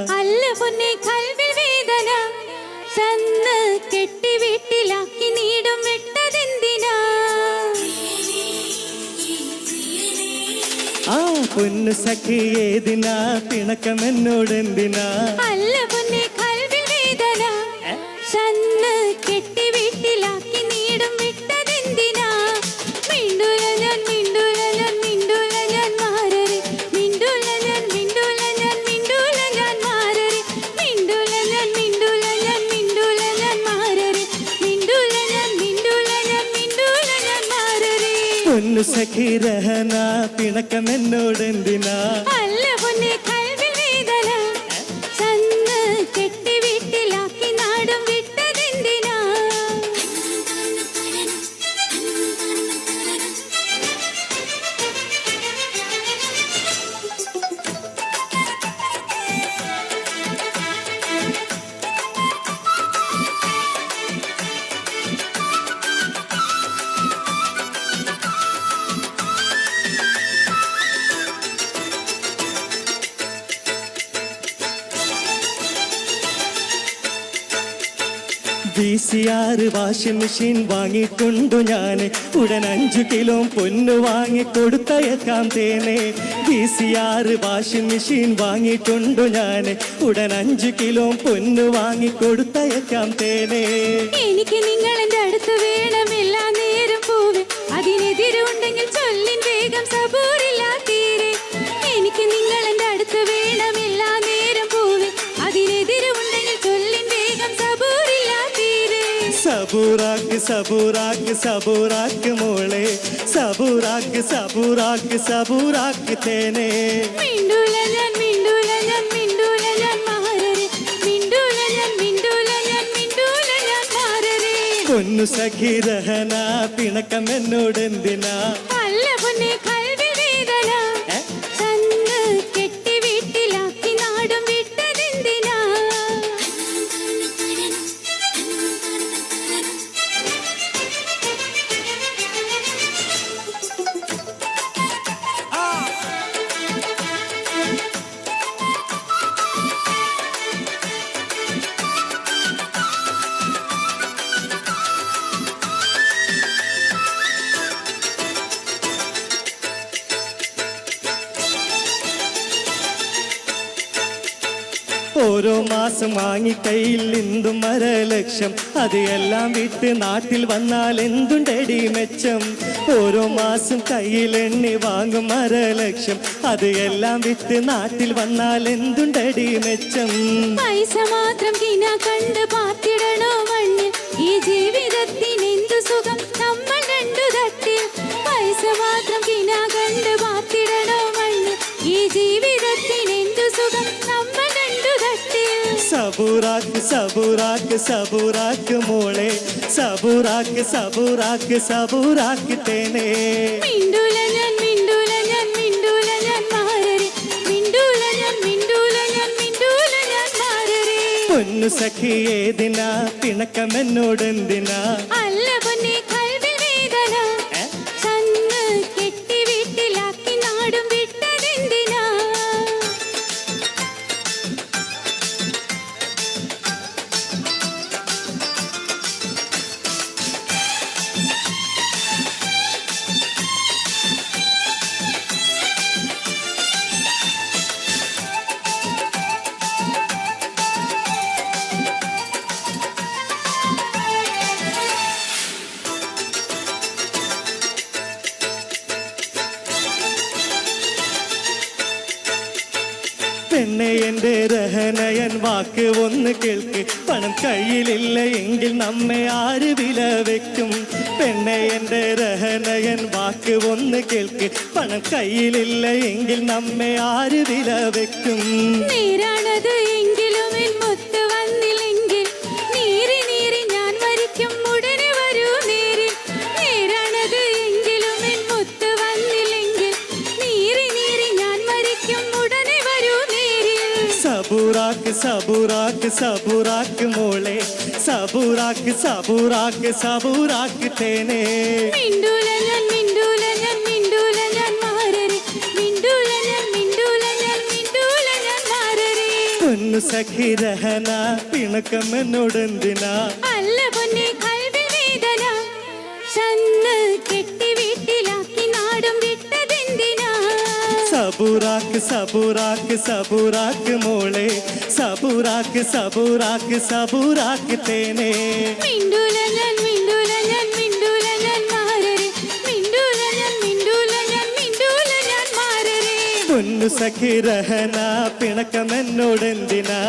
അല്ല പൊന്നെ കൽവിൽ വേദന തന്ന് കെട്ടി വീട്ടിലാക്കി നീടും വിട്ടതെന്തിനാ? ആ പൊന്നു സഖി ഏതിനാ പിണക്കം എന്നോടെന്തിനാ? അല്ല പൊന്നെ കൽവിൽ വേദന തന്ന് കെട്ടി വീട്ടിലാക്കി നീടും വിട്ടതെന്തിനാ? മിണ്ടൂല ഞാൻ മിണ്ടൂല ഞാൻ മിണ്ടൂല ഞാൻ മാറരെ മിണ്ടൂല ഞാൻ മിണ്ടൂല ഞാൻ മിണ്ടൂല ഞാൻ മാറരെ മിണ്ടൂല ഞാൻ മിണ്ടൂല ഞാൻ മിണ്ടൂല ഞാൻ മാറരെ മിണ്ടൂല ഞാൻ മിണ്ടൂല ഞാൻ മിണ്ടൂല ഞാൻ മാറരെ. പൊന്നു സഖി രഹന പിണക്കം എന്നോടെന്തിനാ? അല്ല പൊന്നെ കൽവിൽ വേദന തന്ന് കെട്ടി വീട്ടിലാക്കി നാടും വിട്ടതെന്തിനാ? VCR വാഷിംഗ് മെഷീൻ വാങ്ങിക്കൊണ്ടു ഞാൻ ഉടൻ 5 കിലോ പൊന്നു വാങ്ങിക്കൊടുത്തയക്കാം തേനെ. VCR വാഷിംഗ് മെഷീൻ വാങ്ങിക്കൊണ്ടു ഞാൻ ഉടൻ 5 കിലോ പൊന്നു വാങ്ങിക്കൊടുത്തയക്കാം തേനെ. എനിക്ക് നിങ്ങൾ എന്റെ അടുത്ത് വേണം എല്ലാ നേരം പൂവേ, അതിനെതിരുണ്ടെങ്കിൽ ചൊല്ലിൻ വേഗം സബൂറില്ല തീരെ. എനിക്ക് നിങ്ങൾ എന്റെ അടുത്ത് വേണം എല്ലാ നേരം പൂവേ, അതിനെതിരുണ്ടെങ്കിൽ ചൊല്ലിൻ വേഗം സബൂറില്ല തീരെ. സബൂറാക്ക് സബൂറാക്ക് സബൂറാക്ക് മോളെ, സബൂറാക്ക് സബൂറാക്ക് സബൂറാക്ക് തേനെ. മിണ്ടൂല ഞാൻ മിണ്ടൂല ഞാൻ മിണ്ടൂല ഞാൻ മാറരെ മിണ്ടൂല ഞാൻ മിണ്ടൂല ഞാൻ മിണ്ടൂല ഞാൻ മാറരെ. പൊന്നു സഖി രഹന പിണക്കം എന്നോടെന്തിനാ? അല്ല പൊന്നെ കൽവിൽ വേദന തന്ന് കെട്ടി വീട്ടിലാക്കി നാടും വിട്ടതെന്തിനാ? ഓരോ മാസം വാങ്ങി കയ്യിൽ എന്തും 1.5 ലക്ഷം, അത് എല്ലാം വിട്ട് നാട്ടിൽ വന്നാൽ എന്തുണ്ടടി മെച്ചം? ഓരോ മാസം കയ്യിൽ എണ്ണി വാങ്ങും 1.5 ലക്ഷം, അത് എല്ലാം വിട്ട് നാട്ടിൽ വന്നാൽ എന്തുണ്ടടി മെച്ചം? പൈസ മാത്രം കിന കണ്ട് പാത്തിടണോ മണ്ണിൽ, ഈ ജീവിതത്തിന് എന്തു സുഖം നമ്മൾ രണ്ടു തട്ടിൽ. പൈസ മാത്രം കിന കണ്ട് പാത്തിടണോ മണ്ണിൽ, ഈ ജീവിതത്തിന് എന്തു സുഖം നമ്മൾ രണ്ടു തട്ടിൽ. സബൂറാക്ക് സബൂറാക്ക് സബൂറാക്ക് മോളെ, സബൂറാക്ക് സബൂറാക്ക് സബൂറാക്ക് തേനെ. മിണ്ടൂല ഞാൻ മിണ്ടൂല ഞാൻ മിണ്ടൂല ഞാൻ മാറരെ മിണ്ടൂല ഞാൻ മിണ്ടൂല ഞാൻ മിണ്ടൂല ഞാൻ മാറരെ. പൊന്നു സഖി ഏതിനാ പിണക്കം എന്നോടെന്തിനാ? അല്ല പൊന്നെ കൽവിൽ വേദന തന്ന് കെട്ടി വീട്ടിലാക്കി നാടും വിട്ടതെന്തിനാ? പെണ്ണെ എൻ്റെ രഹനയൻ വാക്ക് ഒന്ന് കേൾക്ക്, പണം കയ്യിലില്ല എങ്കിൽ നമ്മെ ആര് വില വെക്കും? പെണ്ണെ എൻ്റെ രഹനയൻ വാക്ക് ഒന്ന് കേൾക്ക്, പണം കയ്യിലില്ല എങ്കിൽ നമ്മെ ആര് വില വെക്കും? നേരാണത് എങ്കിലും എൻ മുത്ത് വന്നില്ലെങ്കിൽ നീറി നീറി ഞാൻ മരിക്കും ഉടനെ വരൂ നേരിൽ. നേരാണത് എങ്കിലും എൻ മുത്ത് വന്നില്ലെങ്കിൽ നീറി നീറി ഞാൻ മരിക്കും ഉടനെ വരൂ നേരിൽ. സബൂറാക്ക് സബൂറാക്ക് സബൂറാക്ക് മോളെ, സബൂറാക്ക് സബൂറാക്ക് സബൂറാക്ക് തേനെ. മിണ്ടൂല ഞാൻ മിണ്ടൂല ഞാൻ മിണ്ടൂല ഞാൻ മാറരെ മിണ്ടൂല ഞാൻ മിണ്ടൂല ഞാൻ മിണ്ടൂല ഞാൻ മാറരെ. പൊന്നു പൊന്നു സഖി രഹന പിണക്കം എന്നോടെന്തിനാ അല്ല പൊന്നെ കൽവിൽ വേദന ചെന്ന് കെട്ടി വീട്ടിലാക്കി നാടും വിട്ടതെന്തിനാ സബൂറാക്ക് സബൂറാക്ക് സബൂറാക്ക് മോളെ സബൂറാക്ക് സബൂറാക്ക് സബൂറാക്ക് തേനേ മിണ്ടൂല ഞാൻ മിണ്ടൂല ഞാൻ മിണ്ടൂല ഞാൻ മാറരെ മിണ്ടൂല ഞാൻ മിണ്ടൂല ഞാൻ മിണ്ടൂല ഞാൻ മാറരെ പൊന്നു സഖി രഹന പിണക്കം എന്നോടെന്തിനാ